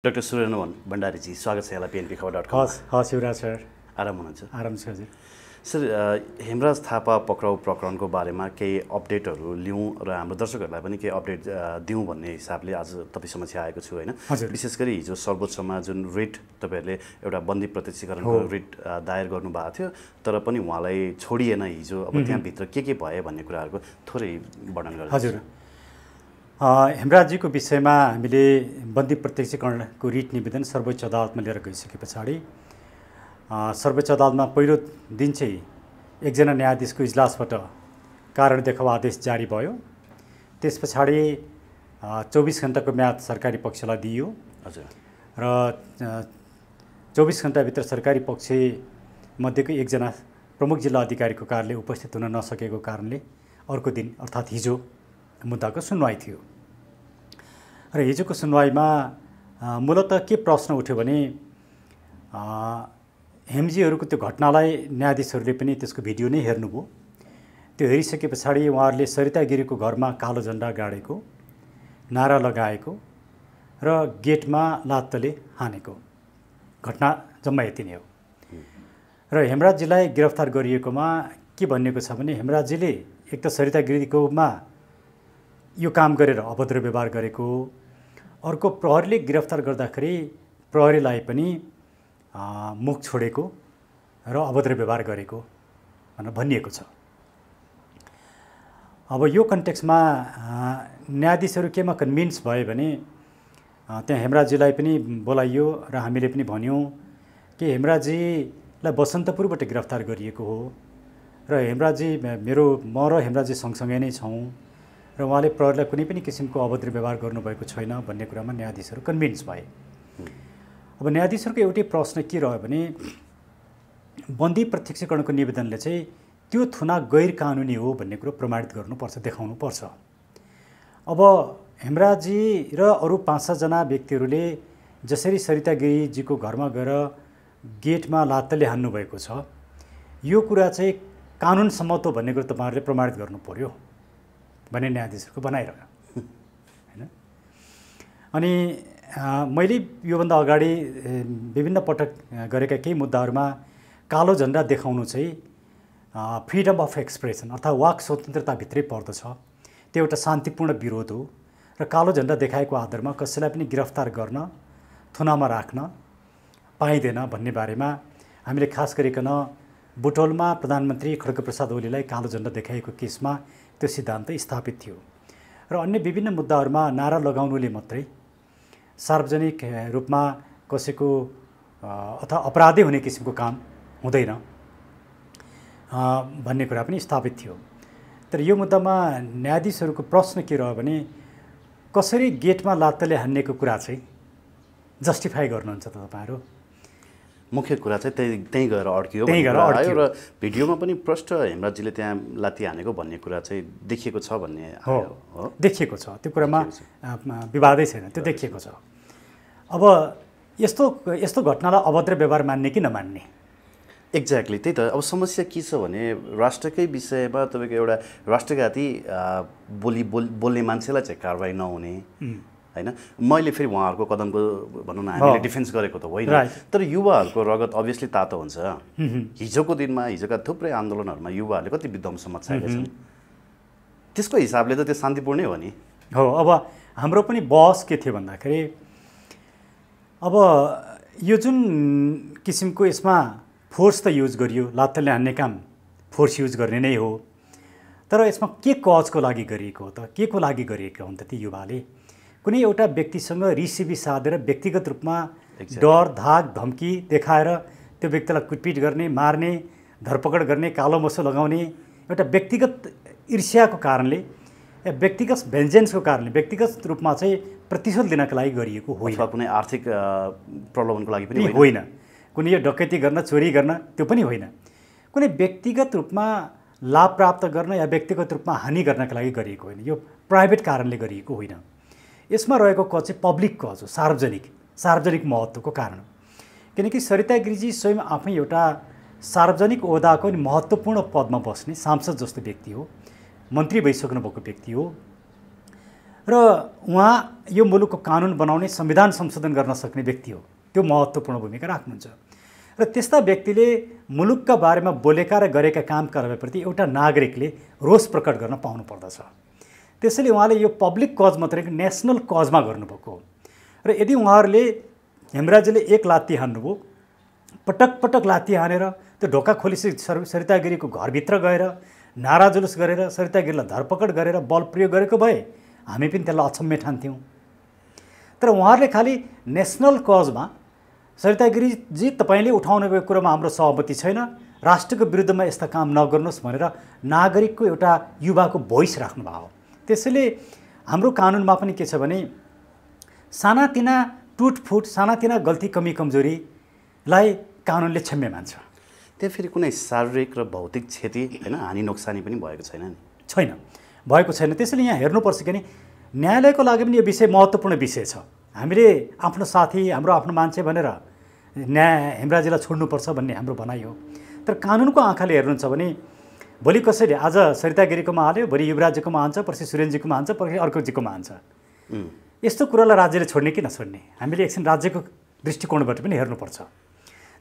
Doctor Surendra भण्डारीजी स्वागत छ यहाँलाई PNB खबर.com। हस् युवराज सर, आराम हुनुहुन्छ? आराम छ हजुर। सर, हेमराज थापा पक्राउ प्रकरणको बारेमा केही अपडेटहरू लिउँ र हाम्रो दर्शकहरूलाई पनि केही अपडेट दिउँ भन्ने हिसाबले आज तपाईँ समक्ष आएको छु होइन। विशेष गरी हिजो सर्वोच्चमा जुन रिट तपाईँहरूले एउटा बन्दी प्रत्यक्षीकरणको रिट दायर गर्नुभएको थियो, तर पनि उहाँलाई छोडिएन हिजो। अब त्यहाँभित्र के भयो भन्ने कुराहरूको थोरै वर्णन गर्नु। हजुर, हेमराजजीको विषयमा हामीले बन्दी प्रत्यक्षीकरणको रिट निवेदन सर्वोच्च अदालतमा लिएर गइसके पछाडि सर्वोच्च अदालतमा पहिलो दिन चाहिँ एकजना न्यायाधीशको इजलासबाट कारण देखाउ आदेश जारी भयो। त्यस पछाडि 24 घण्टाको म्याद सरकारी पक्षलाई दिइयो। हजुर। र 24 घण्टाभित्र सरकारी पक्ष मध्येको एकजना प्रमुख जिल्ला अधिकारीको कार्यालय उपस्थित हुन नसकेको कारणले अर्को दिन अर्थात् हिजो मुद्दाको सुनवाई थियो। र हिजोको सुनवाईमा मूलतः के प्रश्न उठ्यो भने हेमजीहरूको त्यो घटनालाई न्यायाधीशहरूले पनि त्यसको भिडियो नै हेर्नुभयो। त्यो हेरिसके पछाडि उहाँहरूले सरिता गिरीको घरमा कालो झन्डा गाडेको, नारा लगाएको र गेटमा लात्तले हानेको घटना जम्मा यति नै हो। र हेमराजजीलाई गिरफ्तार गरिएकोमा के भनिएको छ भने हेमराजजीले एक त सरिता गिरीकोमा यो काम गरेर अभद्र व्यवहार गरेको, अर्को प्रहरीले गिरफ्तार गर्दाखेरि प्रहरीलाई पनि मुख छोडेको र अभद्र व्यवहार गरेको भनेर भनिएको छ। अब यो कन्टेक्स्टमा न्यायाधीशहरू केमा कन्भिन्स भयो भने त्यहाँ हेमराजजीलाई पनि बोलाइयो र हामीले पनि भन्यौँ कि हेमराजजीलाई बसन्तपुरबाट गिरफ्तार गरिएको हो र हेमराजजी म र हेमराजजी सँगसँगै नै छौँ र उहाँले प्रहरीलाई कुनै पनि किसिमको अभद्र व्यवहार गर्नुभएको छैन भन्ने कुरामा न्यायाधीशहरू कन्भिन्स भए। अब न्यायाधीशहरूको एउटै प्रश्न के रह्यो भने बन्दी प्रत्यक्षीकरणको निवेदनले चाहिँ त्यो थुना गैर कानुनी हो भन्ने कुरो प्रमाणित गर्नुपर्छ, देखाउनुपर्छ। अब हेमराजजी र अरू 5-6 जना व्यक्तिहरूले जसरी सरिता गिरीजीको घरमा गएर गेटमा लात्तले हान्नुभएको छ, यो कुरा चाहिँ कानुन सम्मत हो भन्ने कुरो तपाईँहरूले प्रमाणित गर्नु पर्यो भन्ने न्यायाधीशहरूको भनाइरह्यो होइन। अनि मैले योभन्दा अगाडि विभिन्न पटक गरेका केही मुद्दाहरूमा कालो झन्डा देखाउनु चाहिँ फ्रिडम अफ एक्सप्रेसन अर्थात् वाक स्वतन्त्रताभित्रै पर्दछ। त्यो एउटा शान्तिपूर्ण विरोध हो र कालो झन्डा देखाएको आधारमा कसैलाई पनि गिरफ्तार गर्न, थुनामा राख्न पाइँदैन भन्ने बारेमा हामीले खास गरिकन बुटोलमा प्रधानमन्त्री खड्गप्रसाद ओलीलाई कालो झन्डा देखाएको केसमा त्यो सिद्धान्त स्थापित थियो। र अन्य विभिन्न मुद्दाहरूमा नारा लगाउनुले मात्रै सार्वजनिक रूपमा कसैको अथवा अपराधी हुने किसिमको काम हुँदैन भन्ने कुरा पनि स्थापित थियो। तर यो मुद्दामा न्यायाधीशहरूको प्रश्न के रह्यो भने कसरी गेटमा लात्तले हान्नेको कुरा चाहिँ जस्टिफाई गर्नुहुन्छ त तपाईँहरू? मुख्य कुरा चाहिँ त्यहीँ गएर अड्कियो र भिडियोमा पनि प्रष्ट हेमराजजीले त्यहाँ लात्ती हानेको भन्ने कुरा चाहिँ देखिएको छ भन्ने हो। देखिएको छ, त्यो कुरामा विवादै छैन, त्यो देखिएको छ। अब यस्तो घटनालाई अभद्र व्यवहार मान्ने कि नमान्ने? एक्ज्याक्टली त्यही त। अब समस्या के छ भने राष्ट्रकै विषयमा तपाईँको एउटा राष्ट्रघाती बोल्ने मान्छेलाई चाहिँ कारवाही नहुने होइन। मैले फेरि उहाँहरूको कदमको भनौँ न हामीले डिफेन्स गरेको त होइन, तर युवाहरूको रगत अभियसली तातो हुन्छ। हिजोको दिनमा हिजोका थुप्रै आन्दोलनहरूमा युवाहरूले कति विध्वंस मचाएका छन्, त्यसको हिसाबले त त्यो शान्तिपूर्णै हो नि। हो। अब हाम्रो पनि बहस के थियो भन्दाखेरि अब यो जुन किसिमको यसमा फोर्स त युज गरियो, लात्तले हान्ने काम फोर्स युज गर्ने नै हो, तर यसमा के कजको लागि गरिएको हो त? के को लागि गरिएको हो त? ती युवाले कुनै एउटा व्यक्तिसँग रिसिबी साधेर व्यक्तिगत रूपमा डर, धाक, धम्की देखाएर त्यो व्यक्तिलाई कुटपिट गर्ने, मार्ने, धरपकड गर्ने, कालो मसो लगाउने एउटा व्यक्तिगत ईर्ष्याको कारणले, व्यक्तिगत भेन्जेन्सको कारणले, व्यक्तिगत रूपमा चाहिँ प्रतिशोध लिनका लागि गरिएको होइन। कुनै आर्थिक प्रलोभनको लागि पनि होइन, कुनै यो डकैती गर्न, चोरी गर्न त्यो पनि होइन। कुनै व्यक्तिगत रूपमा लाभ प्राप्त गर्न या व्यक्तिगत रूपमा हानि गर्नका लागि गरिएको होइन, यो प्राइभेट कारणले गरिएको होइन। यसमा रहेको कज चाहिँ पब्लिक कज हो, सार्वजनिक महत्त्वको कारण। किनकि सरिता गिरीजी स्वयं आफै एउटा सार्वजनिक ओहदाको नि महत्त्वपूर्ण पदमा बस्ने सांसद जस्तो व्यक्ति हो, मन्त्री भइसक्नु भएको व्यक्ति हो र उहाँ यो मुलुकको कानुन बनाउने संविधान संशोधन गर्न सक्ने व्यक्ति हो, त्यो महत्त्वपूर्ण भूमिका राख्नुहुन्छ। र त्यस्ता व्यक्तिले मुलुकका बारेमा बोलेका र गरेका काम कारबाहीप्रति एउटा नागरिकले रोष प्रकट गर्न पाउनु पर्दछ। त्यसैले उहाँले यो पब्लिक कज मात्रै नेसनल कजमा गर्नुभएको हो। र यदि उहाँहरूले हेमराजीले एक लात्ती हान्नुभयो, पटक पटक लात्ती हानेर त्यो ढोका खोलिसकेपछि सरिता गिरीको घरभित्र गएर नारा जुलुस गरेर सरिता गिरीलाई धरपकड गरेर बल प्रयोग गरेको भए हामी पनि त्यसलाई अक्षम्य ठान्थ्यौँ। तर उहाँहरूले खालि नेसनल कजमा सरिता गिरीजी तपाईँले उठाउनु भएको कुरोमा हाम्रो सहमति छैन, राष्ट्रको विरुद्धमा यस्ता काम नगर्नुहोस् भनेर नागरिकको एउटा युवाको भोइस राख्नुभयो। त्यसैले हाम्रो कानुनमा पनि के छ भने सानातिना टुटफुट, सानातिना गल्ती कमी कमजोरीलाई कानुनले क्षम्य मान्छ। त्यहाँ फेरि कुनै शारीरिक र भौतिक क्षति होइन हानि नोक्सानी पनि भएको छैन नि? छैन, भएको छैन। त्यसैले यहाँ हेर्नुपर्छ कि न्यायालयको लागि पनि यो विषय महत्त्वपूर्ण विषय छ। हामीले आफ्नो साथी, हाम्रो आफ्नो मान्छे भनेर हेमराजीलाई छोड्नुपर्छ भन्ने हाम्रो भनाइ हो। तर कानुनको आँखाले हेर्नुहुन्छ भने भोलि कसैले आज सरिता गिरीकोमा हाल्यो, भोलि युवराजीकोमा हान्छ, पर्सि सुरेनजीकोमा हान्छ, पर्सि अर्कोजीकोमा हान्छ। यस्तो कुरालाई राज्यले छोड्ने कि नछोड्ने हामीले एकछिन राज्यको दृष्टिकोणबाट पनि हेर्नुपर्छ।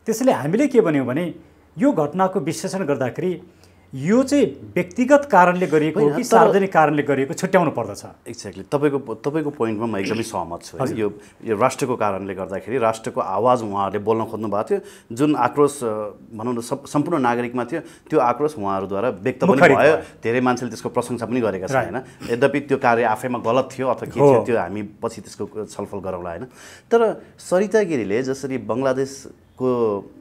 त्यसैले हामीले के भन्यौँ भने यो घटनाको विश्लेषण गर्दाखेरि यो चाहिँ व्यक्तिगत कारणले गरिएको हो कि सार्वजनिक कारणले गरिएको छुट्याउनु पर्दछ। एक्ज्याक्टली तपाईँको पोइन्टमा म एकदमै सहमत छु। यो राष्ट्रको कारणले गर्दाखेरि राष्ट्रको आवाज उहाँहरूले बोल्न खोज्नु भएको थियो, जुन आक्रोश भनौँ न सम्पूर्ण नागरिकमा थियो, त्यो आक्रोश उहाँहरूद्वारा व्यक्त पनि भयो। धेरै मान्छेले त्यसको प्रशंसा पनि गरेका छन् होइन। यद्यपि त्यो कार्य आफैमा गलत थियो अथवा के थियो त्यो हामी पछि त्यसको छलफल गरौँला होइन। तर सरिता गिरीले जसरी बङ्गलादेशको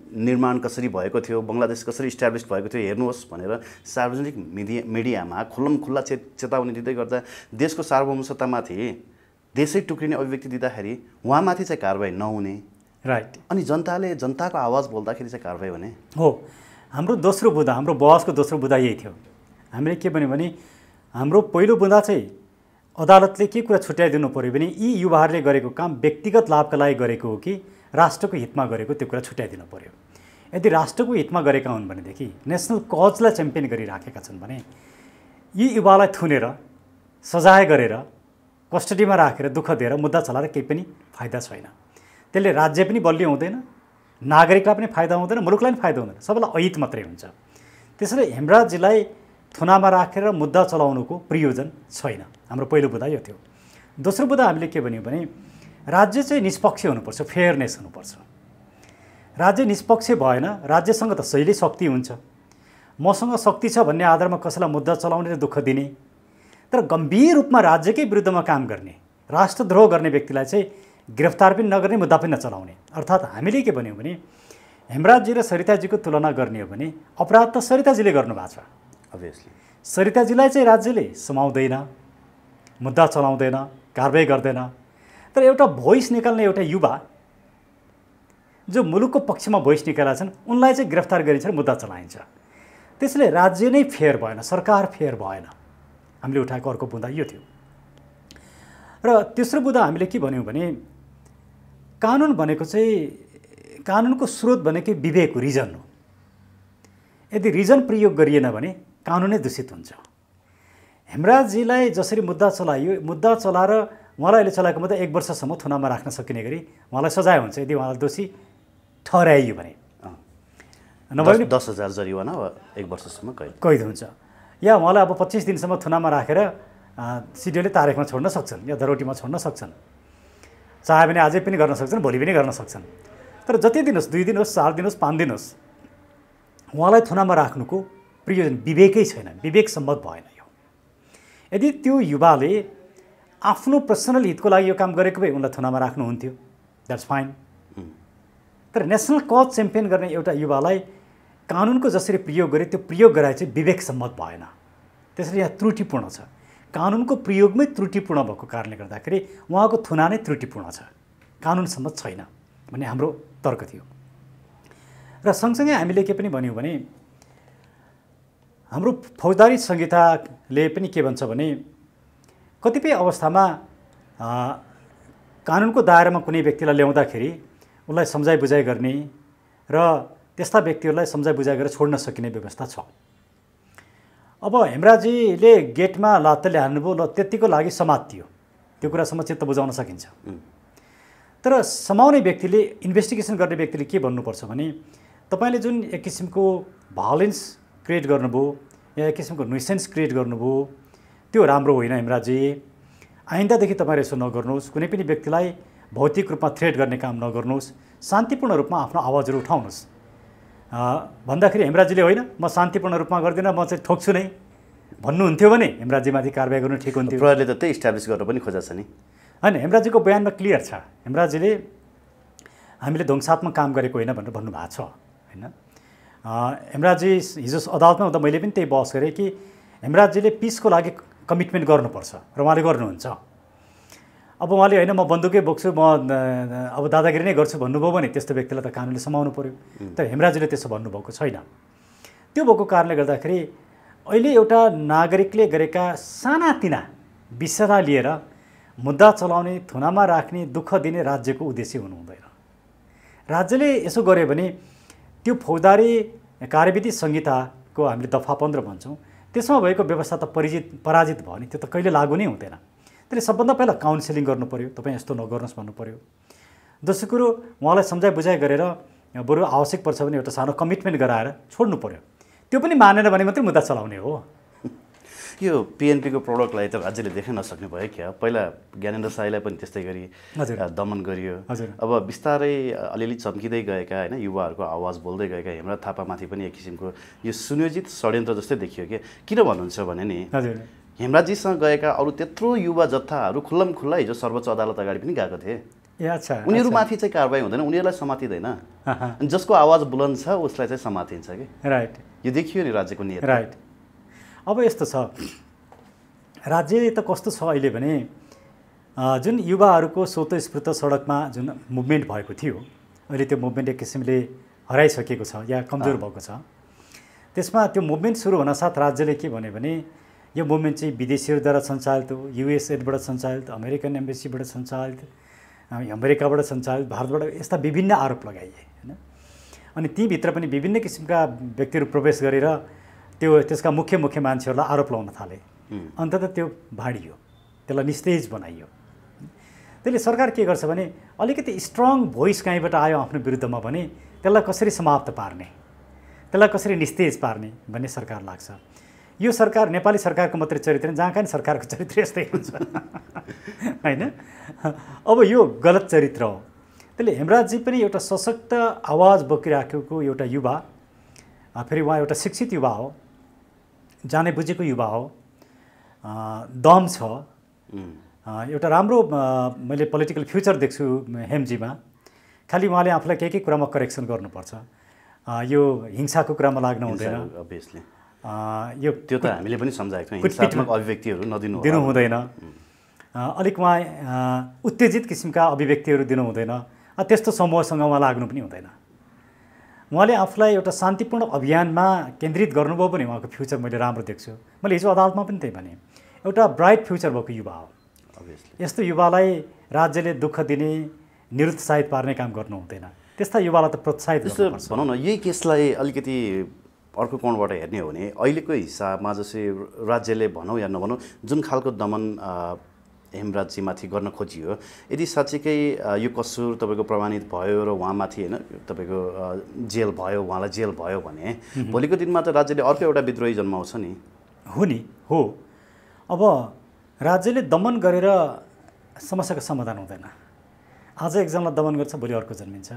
निर्माण कसरी भएको थियो, बङ्गलादेश कसरी इस्टाब्लिस भएको थियो हेर्नुहोस् भनेर सार्वजनिक मिडियामा खुल्लमखुल्ला चेतावनी दिँदै गर्दा देशको सार्वभौमसत्तामाथि देशै टुक्रिने अभिव्यक्ति दिँदाखेरि उहाँमाथि चाहिँ कारबाही नहुने, राइट। अनि जनताको आवाज बोल्दाखेरि चाहिँ कारबाही हुने हो। हाम्रो दोस्रो बुँदा, हाम्रो बहसको दोस्रो बुँदा यही थियो। हामीले के भन्यो भने हाम्रो पहिलो बुँदा चाहिँ अदालतले के कुरा छुट्याइदिनु पऱ्यो भने यी युवाहरूले गरेको काम व्यक्तिगत लाभका लागि गरेको हो कि राष्ट्रको हितमा गरेको, त्यो कुरा छुट्याइदिनु पऱ्यो। यदि राष्ट्रको हितमा गरेका हुन् भनेदेखि नेसनल कजलाई च्याम्पियन गरिराखेका छन् भने यी युवालाई थुनेर सजाय गरेर कस्टडीमा राखेर दुःख दिएर मुद्दा चलाएर केही पनि फाइदा छैन। त्यसले राज्य पनि बलियो हुँदैन, नागरिकलाई पनि फाइदा हुँदैन, मुलुकलाई पनि फाइदा हुँदैन, सबैलाई अहित मात्रै हुन्छ। त्यसैले हेमराजीलाई थुनामा राखेर मुद्दा चलाउनुको प्रयोजन छैन। हाम्रो पहिलो बुँदा यो थियो। दोस्रो बुँदा हामीले के भन्यौँ भने राज्य चाहिँ निष्पक्ष हुनुपर्छ, फेयरनेस हुनुपर्छ। राज्य निष्पक्ष भएन, राज्यसँग त सहिल्यै शक्ति हुन्छ, मसँग शक्ति छ भन्ने आधारमा कसैलाई मुद्दा चलाउने र दुःख दिने, तर गम्भीर रूपमा राज्यकै विरुद्धमा काम गर्ने, राष्ट्रद्रोह गर्ने व्यक्तिलाई चाहिँ गिरफ्तार पनि नगर्ने, मुद्दा पनि नचलाउने। अर्थात् हामीले के भन्यौँ भने हेमराजी र सरिताजीको तुलना गर्ने हो भने अपराध त सरिताजीले गर्नुभएको छ। अभियसली सरिताजीलाई चाहिँ राज्यले समाउँदैन, मुद्दा चलाउँदैन, कारबाही गर्दैन। तर एउटा भोइस निकाल्ने एउटा युवा जो मुलुकको पक्षमा भोइस निकालेका छन् उनलाई चाहिँ गिरफ्तार गरिन्छ र मुद्दा चलाइन्छ। त्यसले राज्य नै फेयर भएन, सरकार फेयर भएन। हामीले उठाएको अर्को बुँदा यो थियो। र तेस्रो बुँदा हामीले के भन्यौँ भने कानुन भनेको चाहिँ कानुनको स्रोत भनेकै विवेक हो, रिजन हो। यदि रिजन प्रयोग गरिएन भने कानुनै दूषित हुन्छ। हेमराजीलाई जसरी मुद्दा चलाइयो, मुद्दा चलाएर उहाँलाई अहिले चलाएको मुद्दा 1 वर्षसम्म थुनामा राख्न सकिने गरी उहाँलाई सजाय हुन्छ यदि उहाँलाई दोषी ठहराइयो भने। नभए 10,000 जरिवाना वा 1 वर्षसम्म कैद हुन्छ। या उहाँलाई अब 25 दिनसम्म थुनामा राखेर सिडिओले तारिखमा छोड्न सक्छन् या धरोटीमा छोड्न सक्छन्। चाहे भने अझै पनि गर्न सक्छन्, भोलि पनि गर्न सक्छन्। तर जति दिन होस्, 2 दिन होस्, 4 दिन होस्, 5 दिन होस्, उहाँलाई थुनामा राख्नुको प्रयोजन विवेकै छैन, विवेक सम्मत भएन यो। यदि त्यो युवाले आफ्नो पर्सनल हितको लागि यो काम गरेको भए उनलाई थुनामा राख्नुहुन्थ्यो, द्याट्स फाइन। तर नेसनल कज च्याम्पियन गर्ने एउटा युवालाई कानुनको जसरी प्रयोग गरे त्यो प्रयोग गराए चाहिँ विवेक सम्मत भएन। त्यसरी यहाँ त्रुटिपूर्ण छ, कानुनको प्रयोगमै त्रुटिपूर्ण भएको कारणले गर्दाखेरि उहाँको थुना नै त्रुटिपूर्ण छ, कानुन सम्मत छैन भन्ने हाम्रो तर्क थियो। र सँगसँगै हामीले के पनि भन्यौँ भने हाम्रो फौजदारी संहिताले पनि के भन्छ भने कतिपय अवस्थामा कानुनको दायरामा कुनै व्यक्तिलाई ल्याउँदाखेरि उसलाई सम्झाइ बुझाइ गर्ने र त्यस्ता व्यक्तिहरूलाई सम्झाइ बुझाइ गरेर छोड्न सकिने व्यवस्था छ। अब हेमराजीले गेटमा लात्तीले हान्नुभयो, ल त्यतिको लागि समातियो, त्यो कुरासम्म चित्त बुझाउन सकिन्छ। तर समाउने व्यक्तिले, इन्भेस्टिगेसन गर्ने व्यक्तिले के भन्नुपर्छ भने तपाईँले जुन एक किसिमको भायोलेन्स क्रिएट गर्नुभयो या एक किसिमको न्युसेन्स क्रिएट गर्नुभयो त्यो राम्रो होइन हेमराजी। आइन्दादेखि तपाईँले यसो नगर्नुहोस्, कुनै पनि व्यक्तिलाई भौतिक रूपमा थ्रेट गर्ने काम नगर्नुहोस्, शान्तिपूर्ण रूपमा आफ्नो आवाजहरू उठाउनुहोस् भन्दाखेरि हेमराजीले होइन म शान्तिपूर्ण रूपमा गर्दिनँ, म चाहिँ ठोक्छु नै भन्नुहुन्थ्यो भने हेमराजीमाथि कारबाही गर्नु ठिक हुन्थ्यो। प्रहरीले त त्यही इस्टाब्लिस गर्न पनि खोजेको छ नि। होइन, हेमराजीको बयानमा क्लियर छ, हेमराजीले हामीले ध्वंसात्मक काम गरेको होइन भनेर भन्नुभएको छ होइन। हेमराजी हिजो अदालतमा हुँदा मैले पनि त्यही बहस गरेँ कि हेमराजीले पिसको लागि कमिटमेन्ट गर्नुपर्छ र उहाँले गर्नुहुन्छ। अब उहाँले होइन म बन्दुकै बोक्छु, म अब दादागिरी नै गर्छु भन्नुभयो भने त्यस्तो व्यक्तिलाई त कानुनले समाउनु पऱ्यो। तर हेमराजीले त्यसो भन्नुभएको छैन। त्यो भएको कारणले गर्दाखेरि अहिले एउटा नागरिकले गरेका सानातिना विषयलाई लिएर मुद्दा चलाउने, थुनामा राख्ने, दुःख दिने राज्यको उद्देश्य हुनु हुँदैन। राज्यले यसो गर्यो भने त्यो फौजदारी कार्यविधि संहिताको हामीले दफा 15 भन्छौँ, त्यसमा भएको व्यवस्था त पराजित भयो नि, त्यो त कहिले लागू नै हुँदैन। त्यसले सबभन्दा पहिला काउन्सिलिङ गर्नु पऱ्यो, तपाईँ यस्तो नगर्नुहोस् भन्नु पऱ्यो। दोस्रो कुरो उहाँलाई सम्झाइ बुझाइ गरेर बरु आवश्यक पर्छ भने एउटा सानो कमिटमेन्ट गराएर छोड्नु पऱ्यो। त्यो पनि मानेन भने मात्रै मुद्दा चलाउने हो। यो पिएनपीको प्रडक्टलाई त राज्यले देख्न नसक्ने भयो क्या। पहिला ज्ञानेन्द्र साईलाई पनि त्यस्तै गरी दमन गरियो। अब बिस्तारै अलिअलि चम्किँदै गएका होइन युवाहरूको आवाज बोल्दै गएका हेमराज थापामाथि पनि एक किसिमको यो सुनियोजित षड्यन्त्र जस्तै देखियो कि। किन भन्नुहुन्छ भने नि हेमराजीसँग गएका अरू त्यत्रो युवा जत्थाहरू खुल्लम खुल्ला हिजो सर्वोच्च अदालत अगाडि पनि गएको थिए। उनीहरूमाथि चाहिँ कारबाही हुँदैन, उनीहरूलाई समातिँदैन। जसको आवाज बुलन्द छ उसलाई चाहिँ समातिन्छ कि। राइट, यो देखियो नि राज्यको नियत। राइट। अब यस्तो छ, राज्य त कस्तो छ अहिले भने जुन युवाहरूको स्वतस्फूर्त सडकमा जुन मुभमेन्ट भएको थियो, अहिले त्यो मुभमेन्ट एक किसिमले हराइसकेको छ या कमजोर भएको छ। त्यसमा त्यो मुभमेन्ट सुरु हुनसाथ राज्यले के भन्यो भने यो मुभमेन्ट चाहिँ विदेशीहरूद्वारा सञ्चालित हो, युएसएबाट सञ्चालित, अमेरिकन एम्बेसीबाट सञ्चालित, अमेरिकाबाट सञ्चालित, भारतबाट, यस्ता विभिन्न आरोप लगाइए होइन। अनि तीभित्र पनि विभिन्न किसिमका व्यक्तिहरू प्रवेश गरेर त्यसका मुख्य मान्छेहरूलाई आरोप लगाउन थाले। अन्ततः त्यो भाँडियो, त्यसलाई निस्तेज बनाइयो। त्यसले सरकार के गर्छ भने अलिकति स्ट्रङ भोइस कहीँबाट आयो आफ्नो विरुद्धमा भने त्यसलाई कसरी समाप्त पार्ने, त्यसलाई कसरी निस्तेज पार्ने भन्ने सरकार लाग्छ। यो सरकार नेपाली सरकारको मात्रै चरित्र, जहाँ कहीँ सरकारको चरित्र यस्तै हुन्छ होइन। अब यो गलत चरित्र हो। त्यसले हेमराजजी पनि एउटा सशक्त आवाज बोकिराखेको एउटा युवा, फेरि उहाँ एउटा शिक्षित युवा हो, जाने बुझेको युवा हो, दम छ, एउटा राम्रो मैले पोलिटिकल फ्युचर देख्छु हेमजीमा। खालि उहाँले आफूलाई के कुरामा करेक्सन गर्नुपर्छ, यो हिंसाको कुरामा लाग्न हुँदैन। अभियसली यो त्यो त हामीले पनि सम्झाएको छौँ, हिंसात्मक अभिव्यक्तिहरू दिनु हुँदैन। अलिक उहाँ उत्तेजित किसिमका अभिव्यक्तिहरू दिनु हुँदैन। त्यस्तो समूहसँग उहाँ लाग्नु पनि हुँदैन। उहाँले आफूलाई एउटा शान्तिपूर्ण अभियानमा केन्द्रित गर्नुभयो भने उहाँको फ्युचर मैले राम्रो देख्छु। मैले हिजो अदालतमा पनि त्यही भने, एउटा ब्राइट फ्युचर भएको युवा हो। यस्तो युवालाई राज्यले दुःख दिने, निरुत्साहित पार्ने काम गर्नु हुँदैन। त्यस्ता युवालाई त प्रोत्साहित गर्नुपर्छ। भनौँ न, यही केसलाई अलिकति अर्को कोणबाट हेर्ने हो भने अहिलेको हिसाबमा जस्तै राज्यले भनौँ या नभनौँ जुन खालको दमन हेमराजजीमाथि गर्न खोजियो, यदि साँच्चीकै यो कसुर तपाईँको प्रमाणित भयो र उहाँमाथि होइन तपाईँको जेल भयो, उहाँलाई जेल भयो भने भोलिको दिनमा त राज्यले अर्को एउटा विद्रोही जन्माउँछ नि। हो नि, हो। अब राज्यले दमन गरेर समस्याको समाधान हुँदैन। आज एकजनालाई दमन गर्छ, भोलि अर्को जन्मिन्छ।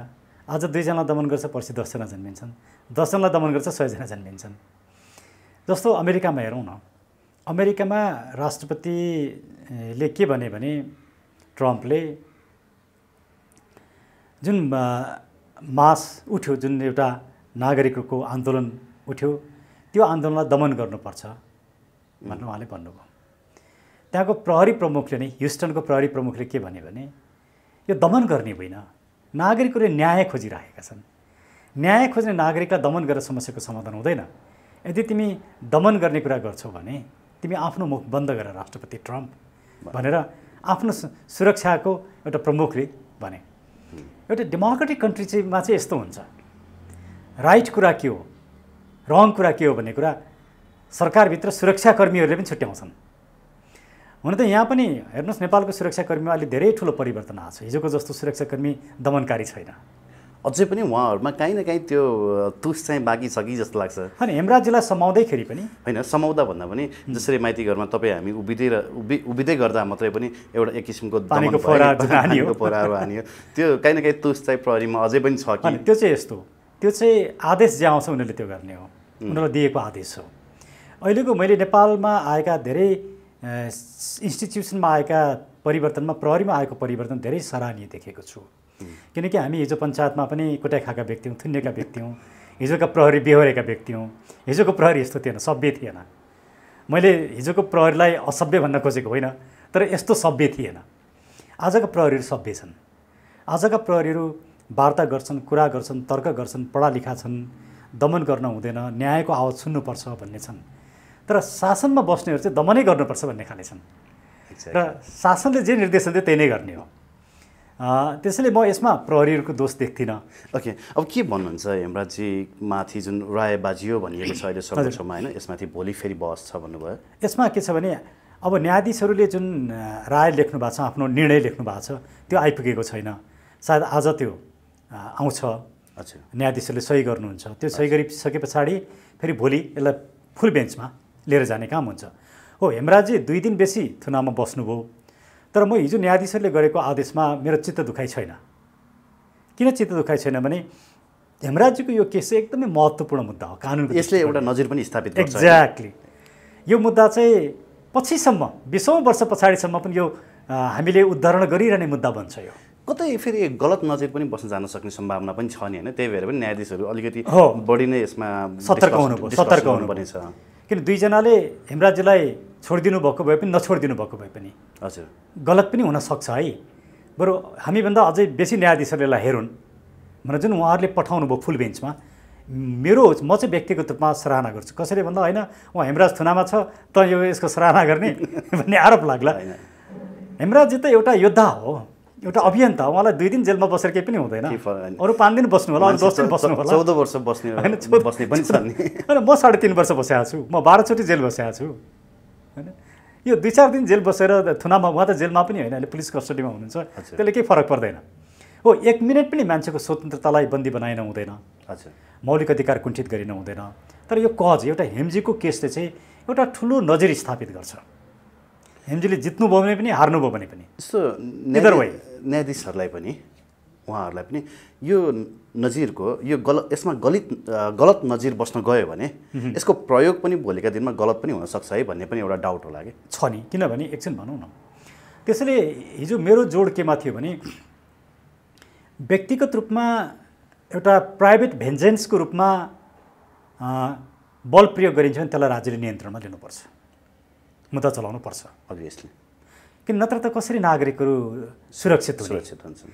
आज 2 जनालाई दमन गर्छ, पर्सि 10 जना जन्मिन्छन्। 10 जनालाई दमन गर्छ, 100 जना जन्मिन्छन्। जस्तो अमेरिकामा हेरौँ न, अमेरिकामा राष्ट्रपतिले के भने ट्रम्पले जुन मास उठ्यो, जुन एउटा नागरिकको आन्दोलन उठ्यो, त्यो आन्दोलनलाई दमन गर्नुपर्छ भनेर उहाँले भन्नुभयो। त्यहाँको प्रहरी प्रमुखले नै, ह्युस्टनको प्रहरी प्रमुखले के भने यो दमन गर्ने होइन, नागरिकहरूले न्याय खोजिरहेका छन्। न्याय खोज्ने नागरिकलाई दमन गरेर समस्याको समाधान हुँदैन। यदि तिमी दमन गर्ने कुरा गर्छौ भने तिमी आफ्नो मुख बन्द गर राष्ट्रपति ट्रम्प भनेर आफ्नो सुरक्षाको एउटा प्रमुखले भने। एउटा डेमोक्रेटिक कन्ट्रीमा चाहिँ यस्तो हुन्छ, राइट कुरा के हो, रङ कुरा के हो भन्ने कुरा सरकारभित्र सुरक्षाकर्मीहरूले पनि छुट्याउँछन्। हुन त यहाँ पनि हेर्नुहोस् नेपालको सुरक्षाकर्मीमा अहिले धेरै ठुलो परिवर्तन आएको छ। हिजोको जस्तो सुरक्षाकर्मी दमनकारी छैन। अझै पनि उहाँहरूमा काहीँ न काहीँ त्यो तुस चाहिँ बाँकी छ कि जस्तो लाग्छ। अनि हेमराजजीलाई समाउँदैखेरि पनि होइन, समाउँदा भन्दा पनि जसरी माइती घरमा तपाईँ हामी उभिँदै गर्दा मात्रै पनि एउटा एक किसिमको पानीको फोहराहरू हानियो, त्यो काहीँ न काहीँ तुस चाहिँ प्रहरीमा अझै पनि छ कि? त्यो चाहिँ यस्तो, त्यो चाहिँ आदेश जे आउँछ उनीहरूले त्यो गर्ने हो, उनीहरूलाई दिएको आदेश हो। अहिलेको मैले नेपालमा आएका धेरै इन्स्टिट्युसनमा आएका परिवर्तनमा प्रहरीमा आएको परिवर्तन धेरै सराहनीय देखेको छु। किनकि हामी हिजो पञ्चायतमा पनि कुटाइ खाएका व्यक्ति हौँ, थुन्नेका व्यक्ति हौँ, हिजोका प्रहरी बेहोरेका व्यक्ति हौँ। हिजोको प्रहरी यस्तो थिएन, सभ्य थिएन। मैले हिजोको प्रहरीलाई असभ्य भन्न खोजेको होइन, तर यस्तो सभ्य थिएन। आजका प्रहरीहरू सभ्य छन्। आजका प्रहरीहरू वार्ता गर्छन्, कुरा गर्छन्, तर्क गर्छन्, पढालेखा छन्, दमन गर्न हुँदैन, न्यायको आवाज सुन्नुपर्छ भन्ने छन्। तर शासनमा बस्नेहरू चाहिँ दमनै गर्नुपर्छ भन्ने खाले छन् र शासनले जे निर्देशन दियो त्यही नै गर्ने हो। त्यसैले म यसमा प्रहरीहरूको दोष देख्दिनँ। ओके, अब के भन्नुहुन्छ हेमराजजी माथि जुन राय बाजियो भनिएको छ अहिले सर्वोच्चमा, होइन, यसमाथि भोलि फेरि बहस छ भन्नुभयो। यसमा के छ भने अब न्यायाधीशहरूले जुन राय लेख्नु भएको छ, आफ्नो निर्णय लेख्नु भएको छ, त्यो आइपुगेको छैन। सायद आज त्यो आउँछ। न्यायाधीशहरूले सही गर्नुहुन्छ। त्यो सही गरिसके पछाडि फेरि भोलि यसलाई फुल बेन्चमा लिएर जाने काम हुन्छ। हो, हेमराजजी 2 दिन बेसी थुनामा बस्नुभयो, तर म हिजो न्यायाधीशहरूले गरेको आदेशमा मेरो चित्त दुखाइ छैन। किन चित्त दुखाइ छैन भने हेमराजजीको यो केस चाहिँ एकदमै महत्त्वपूर्ण मुद्दा हो। कानुनको यसले एउटा नजिर पनि स्थापित गर्छ। एक्ज्याक्टली। यो मुद्दा चाहिँ पछिसम्म 20औं वर्ष पछाडिसम्म पनि यो हामीले उद्धरण गरिरहने मुद्दा बन्छ। यो कतै फेरि गलत नजिर पनि बस्न जान सक्ने सम्भावना पनि छ नि, होइन? त्यही भएर पनि न्यायाधीशहरू अलिकति बढी नै यसमा सतर्क हुनुपर्ने छ। किन दुईजनाले हेमराजजीलाई छोडिदिनु भएको भए पनि नछोडिदिनु भएको भए पनि हजुर गलत पनि हुनसक्छ है। बरु हामीभन्दा अझै बेसी न्यायाधीशहरूले हेरुन् भनेर जुन उहाँहरूले पठाउनु भयो फुल बेन्चमा, म चाहिँ व्यक्तिगत रूपमा सराहना गर्छु। कसैले भन्दा होइन उहाँ हेमराज थुनामा छ त यो यसको सराहना गर्ने भन्ने आरोप लाग्ला। हेमराजजी त एउटा योद्धा हो, एउटा अभियन्ता। उहाँलाई 2 दिन जेलमा बसेर केही पनि हुँदैन। अरू 5 दिन बस्नु होला, अरू 10 दिन बस्नु होला, 14 वर्ष बस्ने पनि छ नि। होइन, म 3.5 वर्ष बसेको छु, म 12 चोटि जेल बसेको छु, होइन? यो 2-4 दिन जेल बसेर थुनामा, उहाँ त जेलमा पनि होइन, अहिले पुलिस कस्टडीमा हुनुहुन्छ, त्यसले केही फरक पर्दैन। हो, 1 मिनट पनि मान्छेको स्वतन्त्रतालाई बन्दी बनाइन हुँदैन, मौलिक अधिकार कुण्ठित गरिन हुँदैन। तर यो कज एउटा हेमजीको केसले चाहिँ एउटा ठुलो नजिर स्थापित गर्छ। हेमजीले जित्नुभयो भने पनि हार्नुभयो भने पनि यस्तो न्यायाधीशहरूलाई पनि उहाँहरूलाई पनि यो नजिरको यो यसमा गलत नजिर बस्न गयो भने यसको प्रयोग पनि भोलिका दिनमा गलत पनि हुनसक्छ है भन्ने पनि एउटा डाउट होला कि छ नि। किनभने एकछिन भनौँ न, त्यसैले हिजो मेरो जोड केमा थियो भने व्यक्तिगत रूपमा एउटा प्राइभेट भेन्जेन्सको रूपमा बल प्रयोग गरिन्छ भने त्यसलाई राज्यले नियन्त्रणमा लिनुपर्छ, मुद्दा चलाउनुपर्छ अभियसली। किन नत्र त कसरी नागरिकहरू सुरक्षित हुन्छन्?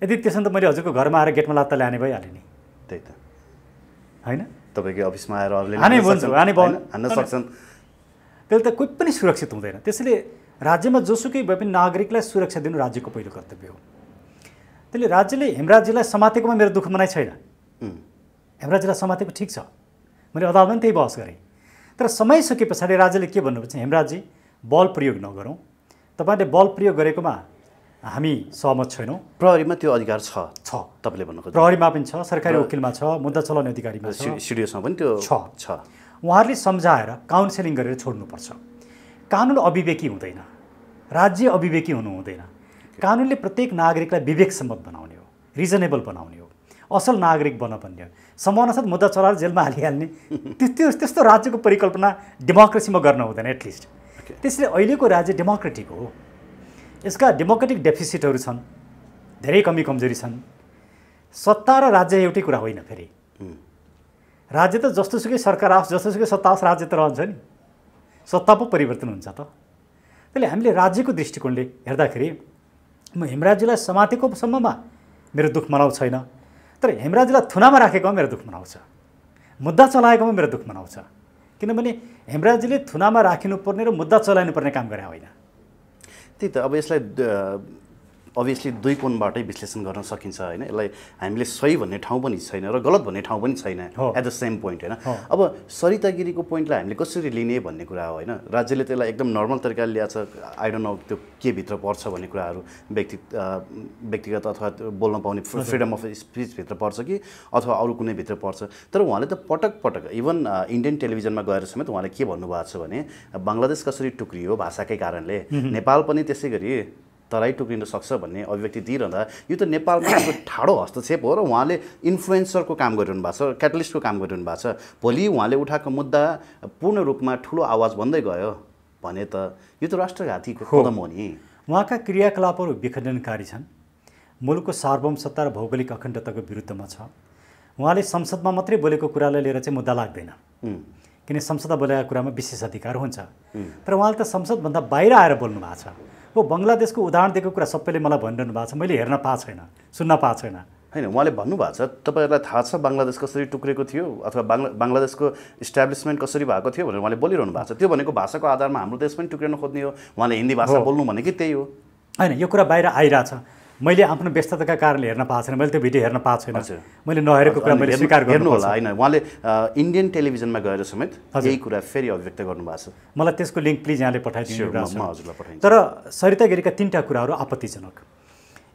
यदि त्यसो त मैले हजुरको घरमा आएर गेटमा लात्ता ल्याने भइहाल्यो नि। त्यही त होइन, तपाईँको अफिसमा आएर हान्न सक्छन्। त्यसले त कोही पनि सुरक्षित हुँदैन। त्यसैले राज्यमा जोसुकै भए पनि नागरिकलाई सुरक्षा दिनु राज्यको पहिलो कर्तव्य हो। त्यसले राज्यले हेमराजजीलाई समातेकोमा मेरो दुःख मनाइ छैन। हेमराजजीलाई समातेको ठिक छ, मैले अदालतमा त्यही बहस गरेँ। तर समय सके पछाडि राज्यले के भन्नुपर्छ, हेमराजजी बल प्रयोग नगरौँ, तपाईँले बल प्रयोग गरेकोमा हामी सहमत छैनौँ। प्रहरीमा त्यो अधिकार छ तपाईँले भन्नु खोज्नु? प्रहरीमा पनि छ, सरकारी वकिलमा छ, मुद्दा चलाउने अधिकारीमा छ, सिडिओसमा पनि त्यो छ। उहाँहरूले सम्झाएर काउन्सेलिङ गरेर छोड्नुपर्छ। कानुन अविवेकी हुँदैन, राज्य अविवेकी हुनु हुँदैन। कानुनले प्रत्येक नागरिकलाई विवेकसम्मत बनाउने हो, रिजनेबल बनाउने हो, असल नागरिक भन्ने हो। समानसाथ मुद्दा चलाएर जेलमा हालिहाल्ने त्यस्तो राज्यको परिकल्पना डेमोक्रेसीमा गर्न हुँदैन एटलिस्ट। त्यसले अहिलेको राज्य डेमोक्रेटिक हो। यसका डेमोक्रेटिक डेफिसिटहरू छन्, धेरै कमी कमजोरी छन्। सत्ता र राज्य एउटै कुरा होइन। फेरि राज्य त जस्तोसुकै सरकार आओस्, जस्तोसुकै सत्ता आओस्, राज्य त रहन्छ नि, सत्ता पो परिवर्तन हुन्छ त। त्यसले हामीले राज्यको दृष्टिकोणले हेर्दाखेरि म हेमराजजीलाई समातेको सम्ममा मेरो दुःख मनाउ छैन, तर हेमराजजीलाई थुनामा राखेकोमा मेरो दुःख मनाउँछ, मुद्दा चलाएकोमा मेरो दुःख मनाउँछ। किनभने हेमराजजीले थुनामा राखिनुपर्ने र मुद्दा चलाइनुपर्ने काम गरे होइन। त्यही त अब यसलाई अभियसली दुई कोणबाटै विश्लेषण गर्न सकिन्छ होइन। यसलाई हामीले सही भन्ने ठाउँ पनि छैन र गलत भन्ने ठाउँ पनि छैन एट द सेम पोइन्ट होइन। अब सरिता गिरीको पोइन्टलाई हामीले कसरी लिने भन्ने कुरा हो होइन। राज्यले त्यसलाई एकदम नर्मल तरिकाले ल्याएको छ, आई डोन्ट नो त्यो के भित्र पर्छ भन्ने कुराहरू व्यक्तिगत अथवा बोल्न पाउने फ्रिडम अफ स्पिचभित्र पर्छ कि अथवा अरू कुनै भित्र पर्छ। तर उहाँले त पटक पटक इभन इन्डियन टेलिभिजनमा गएर समेत उहाँले के भन्नुभएको छ भने बङ्गलादेश कसरी टुक्रियो भाषाकै कारणले, नेपाल पनि त्यसै गरी तराई टुक्रिन सक्छ भन्ने अभिव्यक्ति दिइरहँदा यो त नेपालमा ठाडो हस्तक्षेप हो र उहाँले इन्फ्लुएन्सरको काम गरिरहनु भएको छ, क्याटलिस्टको काम गरिरहनु भएको छ। भोलि उहाँले उठाएको मुद्दा पूर्ण रूपमा ठुलो आवाज बन्दै गयो भने त यो त राष्ट्रघातीको कदम हो नि। उहाँका क्रियाकलापहरू विखण्डनकारी छन्, मुलुकको सार्वभौमसत्ता र भौगोलिक अखण्डताको विरुद्धमा छ। उहाँले संसदमा मात्रै बोलेको कुरालाई लिएर चाहिँ मुद्दा लाग्दैन, किन संसदमा बोलेको कुरामा विशेष अधिकार हुन्छ। तर उहाँले त संसदभन्दा बाहिर आएर बोल्नु भएको छ। हो बङ्गलादेशको उदाहरण दिएको कुरा सबैले मलाई भनिरहनु भएको छ, मैले हेर्न पाएको छैन, सुन्न पाएको छैन। होइन, उहाँले भन्नुभएको छ तपाईँहरूलाई थाहा छ बङ्गलादेश कसरी टुक्रेको थियो अथवा बङ्गलादेशको इस्टाब्लिसमेन्ट कसरी भएको थियो भनेर उहाँले बोलिरहनु भएको छ। त्यो भनेको भाषाको आधारमा हाम्रो देश पनि टुक्रिन खोज्ने हो, उहाँले हिन्दी भाषा बोल्नु भनेकै त्यही हो होइन। यो कुरा बाहिर आइरहेछ, मैले आफ्नो व्यस्तताका कारणले हेर्न पाएको छैन, मैले त्यो भिडियो हेर्न पाएको छैन, मैले नहेरेको कुरा मैले स्वीकार गर्नु होला। होइन, उहाँले इन्डियन टेलिभिजनमा गएर समेत यही कुरा फेरि अभिव्यक्त गर्नुभएको छ। मलाई त्यसको लिङ्क प्लिज यहाँले पठाइदिनु। हजुरलाई पठाइदिन्छु। तर सरिता गिरीका 3टा कुराहरू आपत्तिजनक।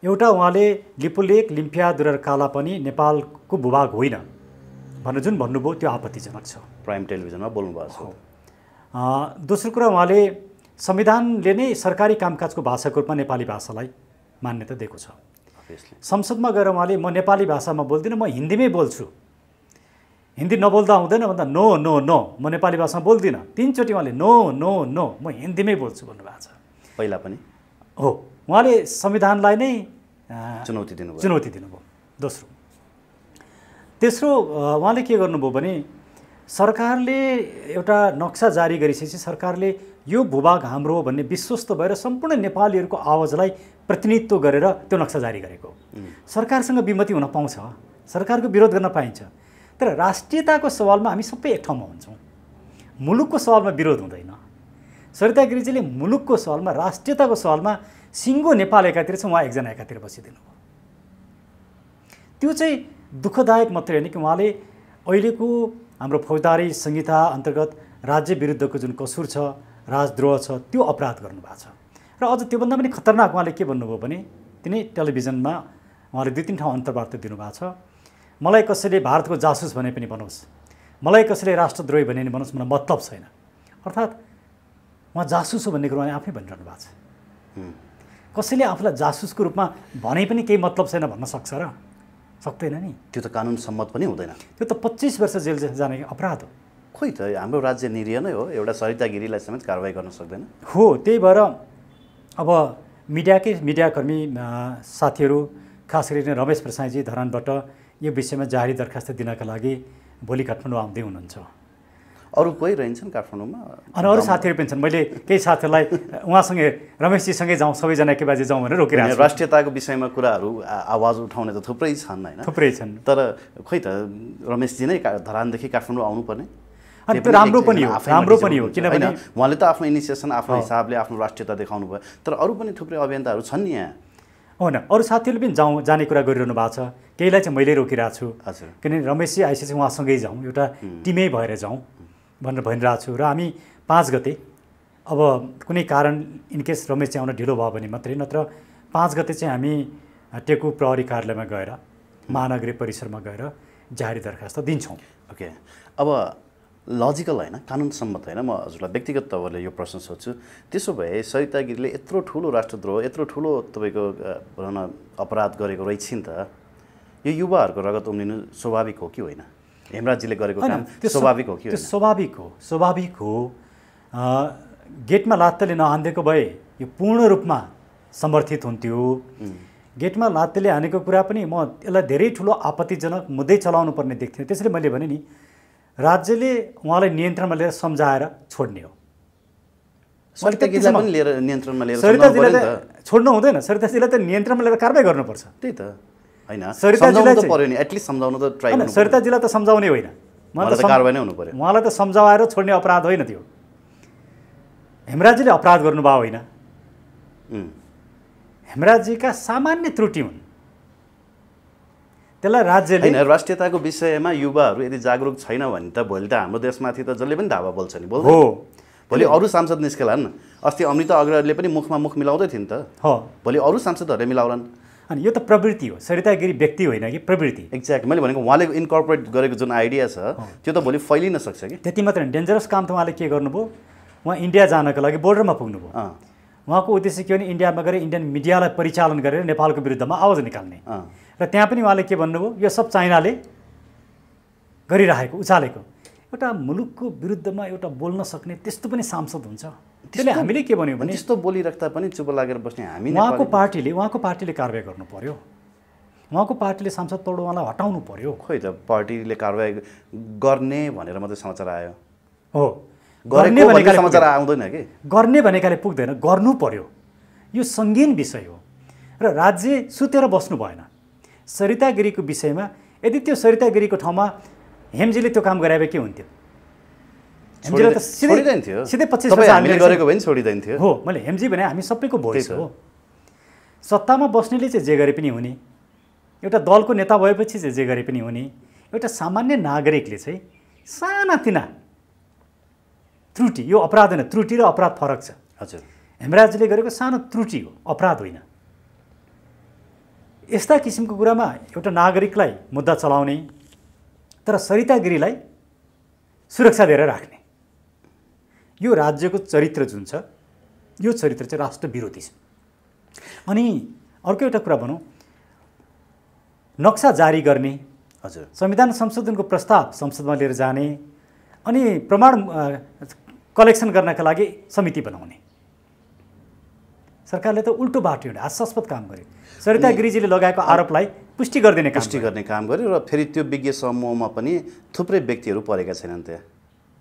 एउटा, उहाँले लिपुलेक लिम्फिया दुररकाला पनि नेपालको भूभाग होइन भनेर जुन भन्नुभयो त्यो आपत्तिजनक छ, प्राइम टेलिभिजनमा बोल्नुभएको छ। दोस्रो कुरा, उहाँले संविधानले नै सरकारी कामकाजको भाषाको रूपमा नेपाली भाषालाई मान्यता दिएको छ। संसदमा गएर उहाँले म नेपाली भाषामा बोल्दिनँ, म हिन्दीमै बोल्छु, हिन्दी नबोल्दा हुँदैन भन्दा नो नो नो, म नेपाली भाषामा बोल्दिनँ। 3 चोटि उहाँले नो नो नो म हिन्दीमै बोल्छु भन्नुभएको छ। पहिला पनि हो, उहाँले संविधानलाई नै चुनौती दिनुभयो। दोस्रो, तेस्रो, उहाँले के गर्नुभयो भने सरकारले एउटा नक्सा जारी गरिसकेपछि सरकारले यो भूभाग हाम्रो हो भन्ने विश्वस्त भएर सम्पूर्ण नेपालीहरूको आवाजलाई प्रतिनिधित्व गरेर त्यो नक्सा जारी गरेको। सरकारसँग विमति हुन पाउँछ, सरकारको विरोध गर्न पाइन्छ, तर राष्ट्रियताको सवालमा हामी सबै एक ठाउँमा हुन्छौँ, मुलुकको सवालमा विरोध हुँदैन। सरिता गिरीजीले मुलुकको सवालमा, राष्ट्रियताको सवालमा सिङ्गो नेपाल एकातिर छ, उहाँ एकजना एकातिर बसिदिनु भयो। त्यो चाहिँ दुःखदायक मात्रै होइन कि उहाँले अहिलेको हाम्रो फौजदारी संहिता अन्तर्गत राज्य विरुद्धको जुन कसुर छ, राजद्रोह छ, त्यो अपराध गर्नुभएको छ। र अझ त्योभन्दा पनि खतरनाक उहाँले के भन्नुभयो भने तिनै टेलिभिजनमा उहाँले 2-3 ठाउँ अन्तर्वार्ता दिनुभएको छ। मलाई कसैले भारतको जासुस भने पनि भनोस्, मलाई कसैले राष्ट्रद्रोही भने पनि भनोस्, मलाई मतलब छैन। अर्थात् उहाँ जासुस हो भन्ने कुरो उहाँले आफै भनिरहनु भएको छ। कसैले आफूलाई जासुसको रूपमा भने पनि केही मतलब छैन भन्न सक्छ र? सक्दैन नि। त्यो त कानुन सम्मत पनि हुँदैन। त्यो त 25 वर्ष जेल जाने अपराध हो। खोइ त हाम्रो राज्य निरीह नै हो, एउटा सरिता गिरीलाई समेत कारवाही गर्न सक्दैन। हो, त्यही भएर अब मिडियाकर्मी साथीहरू, खास गरी रमेश प्रसाईजी धरानबाट यो विषयमा जारी दरखास्त दिनका लागि भोलि काठमाडौँ आउँदै हुनुहुन्छ। अरू कोही रहन्छन् काठमाडौँमा अनि अरू साथीहरू पनि छन्। मैले केही साथीहरूलाई उहाँसँगै रमेशजीसँगै जाउँ, सबैजना एकै जाउँ भनेर रोकिरहेको छु। राष्ट्रियताको विषयमा कुराहरू आवाज उठाउने त थुप्रै छन् होइन, थुप्रै छन्। तर खोइ त रमेशजी नै धरानदेखि काठमाडौँ आउनुपर्ने अनि त्यो राम्रो पनि हो, किनभने उहाँले त आफ्नो इनिसिएसन आफ्नो हिसाबले आफ्नो राष्ट्रियता देखाउनु भयो। तर अरू पनि थुप्रै अभियन्ताहरू छन् नि यहाँ। होइन, अरू साथीहरूले पनि जाने कुरा गरिरहनु भएको छ, केहीलाई चाहिँ मैले रोकिरहेको छु। हजुर, किनभने रमेशजी आइसकेपछि उहाँसँगै जाउँ, एउटा टिमै भएर जाउँ भनेर भनिरहेको छु। र हामी 5 गते अब कुनै कारण इनकेस रमेश चाहिँ आउन ढिलो भयो भने मात्रै, नत्र 5 गते चाहिँ हामी टेकु प्रहरी कार्यालयमा गएर महानगरी परिसरमा गएर जारी दरखास्त दिन्छौँ। ओके, अब लजिकल होइन, कानुन सम्मत होइन, म हजुरलाई व्यक्तिगत तवरले यो प्रश्न सोध्छु। त्यसो भए सरिता गिरीले यत्रो ठुलो राष्ट्रद्रोह, यत्रो ठुलो तपाईँको भनौँ न अपराध गरेको रहेछन् त, यो युवाहरूको रगत उम्लिनु स्वाभाविक हो कि होइन? हेमराजजीले गरेको काम स्वाभाविक हो कि होइन? स्वाभाविक हो। गेटमा लात्तले नहानिदिएको भए यो पूर्ण रूपमा समर्थित हुन्थ्यो। गेटमा लात्तले हानेको कुरा पनि म यसलाई धेरै ठुलो आपत्तिजनक मुद्दै चलाउनु पर्ने देख्थेँ। त्यसैले मैले भने नि, राज्यले उहाँलाई नियन्त्रणमा लिएर सम्झाएर छोड्ने हो। सरिताजीलाई पनि लिएर नियन्त्रणमा लिएर छोड्नु हुँदैन, सरिताजीलाई त नियन्त्रणमा लिएर कारबाही गर्नुपर्छ। त्यही त होइन, सरिताजीलाई त पर्यो नि, एटलिस्ट सम्झाउनु त ट्राई गर्नु। सरिताजीलाई त सम्झाउने होइन, उहाँलाई त कारबाही नै हुनु पर्यो। उहाँलाई त सम्झाएर छोड्ने अपराध होइन त्यो। हेमराजजीले अपराध गर्नुभयो होइन, हेमराजीका सामान्य त्रुटि हुन्, त्यसलाई राज्यले हैन राष्ट्रियताको विषयमा युवाहरू यदि जागरुक छैन भने त भोलि त हाम्रो देशमाथि त जसले पनि धावा बोल्छ नि बोल्दैन हो। भोलि अरू सांसद निस्केलान् अस्ति अमृता अग्रवालले पनि मुखमा मुख मिलाउँदै थिइन् त हो भोलि अरू सांसदहरूले मिलाउलान् अनि यो त प्रवृत्ति हो सरिता गिरी व्यक्ति होइन कि प्रवृत्ति एक्ज्याक्ट मैले भनेको उहाँले इन्कर्पोरेट गरेको जुन आइडिया छ त्यो त भोलि फैलिन सक्छ कि त्यति मात्र होइन डेन्जरस काम त उहाँले के गर्नुभयो उहाँ इन्डिया जानको लागि बोर्डरमा पुग्नुभयो उहाँको उद्देश्य के हो भने इन्डियामा गएर इन्डियन मिडियालाई परिचालन गरेर नेपालको विरुद्धमा आवाज निकाल्ने र त्यहाँ पनि उहाँले के भन्नुभयो यो सब चाइनाले गरिरहेको उचालेको एउटा मुलुकको विरुद्धमा एउटा बोल्न सक्ने त्यस्तो पनि सांसद हुन्छ त्यसले हामीले के भन्यो भने त्यस्तो बोलिराख्दा पनि चुप लागेर बस्ने हामी उहाँको पार्टीले कारबाही गर्नु पर्यो उहाँको पार्टीले सांसद पौड उहाँलाई हटाउनु पर्यो खोइ त पार्टीले कारबाही गर्ने भनेर मात्रै समाचार आयो हो गर्ने भनेको समाचार आउँदैन के गर्ने भनेकाले पुग्दैन गर्नु पर्यो यो सङ्गीन विषय हो र राज्य सुतेर बस्नु भएन सरिता गिरीको विषयमा यदि त्यो सरिता गिरीको ठाउँमा हेमजीले त्यो काम गरे भए के हुन्थ्यो हेमजीले त सिधै 25 वर्ष हामीले गरेको भए नि छोडिदैन थियो हो मैले हेमजी भने हामी सबैको भोइस हो सत्तामा बस्नेले चाहिँ जे गरे पनि हुने एउटा दलको नेता भएपछि चाहिँ जे गरे पनि हुने एउटा सामान्य नागरिकले चाहिँ सानातिना त्रुटि यो अपराध होइन त्रुटि र अपराध फरक छ हजुर हेमराजले गरेको सानो त्रुटि हो अपराध होइन यस्ता किसिमको कुरामा एउटा नागरिकलाई मुद्दा चलाउने तर सरिता गिरीलाई सुरक्षा दिएर राख्ने यो राज्यको चरित्र जुन छ यो चरित्र चाहिँ राष्ट्र विरोधी छ अनि अर्को एउटा कुरा भनौँ नक्सा जारी गर्ने हजुर संविधान संशोधनको प्रस्ताव संसदमा लिएर जाने अनि प्रमाण कलेक्सन गर्नका लागि समिति बनाउने सरकारले त उल्टो बाटो हिँड्यो हास्यास्पद काम गर्यो सरिता गिरीजीले लगाएको आरोपलाई पुष्टि गरिदिने काम गर्यो र फेरि त्यो विज्ञ समूहमा पनि थुप्रै व्यक्तिहरू परेका छैनन् त्यहाँ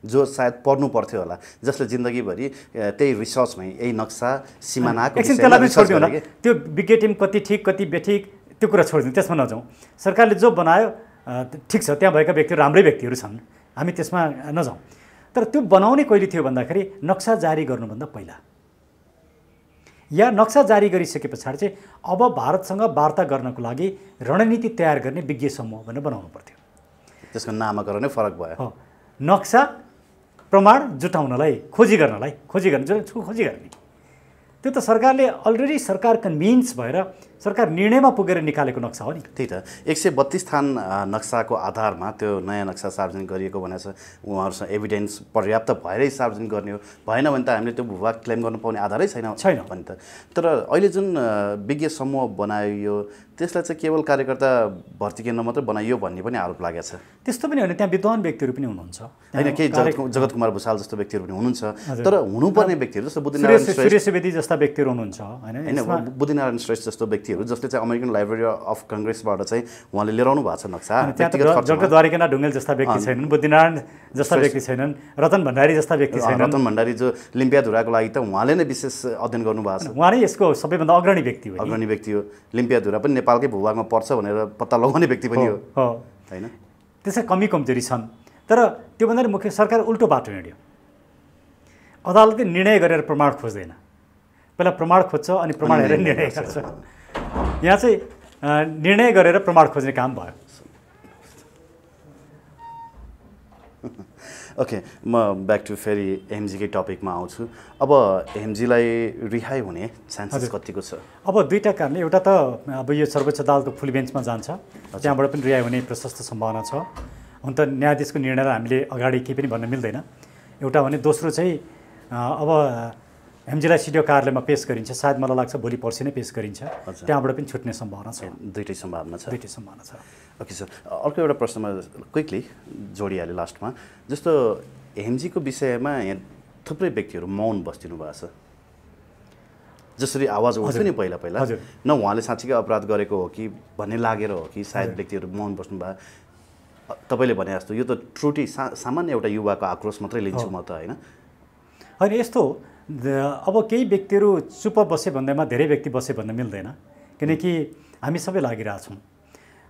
जो सायद पढ्नु पर्थ्यो होला जसले जिन्दगीभरि त्यही रिसर्चमै यही नक्सा सिमानाको त्यो विज्ञ टिम कति ठिक कति बेठिक त्यो कुरा छोडिदिउँ त्यसमा नजाउँ सरकारले जो बनायो ठिक छ त्यहाँ भएका व्यक्तिहरू राम्रै व्यक्तिहरू छन् हामी त्यसमा नजाउँ तर त्यो बनाउने कहिले थियो भन्दाखेरि नक्सा जारी गर्नुभन्दा पहिला या नक्सा जारी गरिसके पछाडि चाहिँ अब भारतसँग वार्ता गर्नको लागि रणनीति तयार गर्ने विज्ञ समूह भनेर बनाउनु पर्थ्यो त्यसको नामकरण नै फरक भयो नक्सा प्रमाण जुटाउनलाई खोजी गर्ने त्यो त सरकारले अलरेडी सरकार कन्भिन्स भएर सरकार निर्णयमा पुगेर निकालेको नक्सा हो नि त्यही त 132 स्थान नक्साको आधारमा त्यो नयाँ नक्सा सार्वजनिक गरिएको भनेको छ उहाँहरूसँग एभिडेन्स पर्याप्त भएरै सार्वजनिक गर्ने हो भएन भने त हामीले त्यो भूभाग क्लेम गर्न पाउने आधारै छैन भने त तर अहिले जुन विज्ञ समूह बनाइयो त्यसलाई चाहिँ केवल कार्यकर्ता भर्ती केन्द्र मात्रै बनाइयो भन्ने पनि आरोप लागेको छ त्यस्तो पनि होइन त्यहाँ विद्वान व्यक्तिहरू पनि हुनुहुन्छ होइन केही जगत कुमार भुसाल जस्तो व्यक्तिहरू पनि हुनुहुन्छ तर हुनुपर्ने व्यक्तिहरू जस्तो बुद्धिनारायण सूर्य सुवेदी जस्ता व्यक्तिहरू हुनुहुन्छ होइन बुद्धिनारायण श्रेष्ठ जस्तो व्यक्तिहरू जसले चाहिँ अमेरिकन लाइब्रेरी अफ कङ्ग्रेसबाट चाहिँ उहाँले ल्याउनु भएको छ नक्सा जगद्वारिका ढुङ्गेल जस्ता व्यक्ति छैनन् बुद्धिनारायण जस्ता व्यक्ति छैनन् रतन भण्डारी जस्ता व्यक्ति छैनन् रतन भण्डारी जो लिम्पियाधुराको लागि त उहाँले नै विशेष अध्ययन गर्नुभएको छ उहाँ नै यसको सबैभन्दा अग्रणी व्यक्ति हो लिम्पियाधुरा पनि नेपालकै भूभागमा पर्छ भनेर पत्ता लगाउने व्यक्ति पनि हो होइन त्यसै कमी कमजोरी छन् तर त्योभन्दा मुख्य सरकार उल्टो बाटो हिँड्यो अदालतले निर्णय गरेर प्रमाण खोज्दैन पहिला प्रमाण खोज्छ अनि प्रमाण हेरेर निर्णय गर्छ यहाँ चाहिँ निर्णय गरेर प्रमाण खोज्ने काम भयो ओके म ब्याक टु फेरि हेमजीकै टपिकमा आउँछु अब हेमजीलाई रिहाई हुने चान्सेस कतिको छ अब दुईवटा कारणले एउटा त अब यो सर्वोच्च अदालतको फुल बेन्चमा जान्छ त्यहाँबाट पनि रिहाई हुने प्रशस्त सम्भावना छ हुन त न्यायाधीशको निर्णयलाई हामीले अगाडि केही पनि भन्न मिल्दैन एउटा भने दोस्रो चाहिँ अब हेमजीलाई सिडिओ कार्यालयमा पेश गरिन्छ सायद मलाई लाग्छ भोलि पर्सि नै पेश गरिन्छ त्यहाँबाट पनि छुट्ने सम्भावना छ दुईटै सम्भावना छ ओके सर अर्को एउटा प्रश्नमा क्विकली जोडिहालेँ लास्टमा जस्तो हेमजीको विषयमा यहाँ थुप्रै व्यक्तिहरू मौन बस्दिनु भएको छ जसरी आवाज उठ्थ्यो नि पहिला न उहाँले साँच्चीकै अपराध गरेको हो कि भन्ने लागेर हो कि सायद व्यक्तिहरू मौन बस्नु भयो तपाईँले भने जस्तो यो त त्रुटि सामान्य एउटा युवाको आक्रोश मात्रै लिन्छु म त होइन यस्तो अब केही व्यक्तिहरू चुप बसे भन्दैमा धेरै व्यक्ति बसे भन्न मिल्दैन किनकि हामी सबै लागिरहेछौँ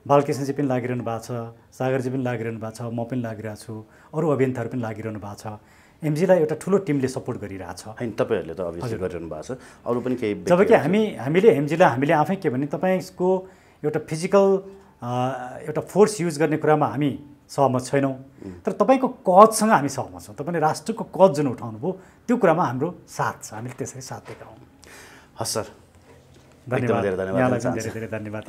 बालकृष्णजी पनि लागिरहनु भएको छ सागरजी पनि लागिरहनु भएको छ म पनि लागिरहेको छु अरू अभियन्ताहरू पनि लागिरहनु भएको छ एमजीलाई एउटा ठुलो टिमले सपोर्ट गरिरहेछ। होइन तपाईँहरूले त अभियसली गरिरहनु भएको छ, अरू पनि केही जबकि हामीले एमजीलाई हामीले आफै के भने तपाईँको एउटा फिजिकल एउटा फोर्स युज गर्ने कुरामा हामी सहमत छैनौँ, तर तपाईँको कजसँग हामी सहमत छौँ। तपाईँले राष्ट्रको कज जुन उठाउनु भयो त्यो कुरामा हाम्रो साथ छ, हामीले त्यसरी साथ दिएका हौँ। हस् सर, धन्यवाद, एकदमै धेरै धन्यवाद। धेरै धेरै धन्यवाद।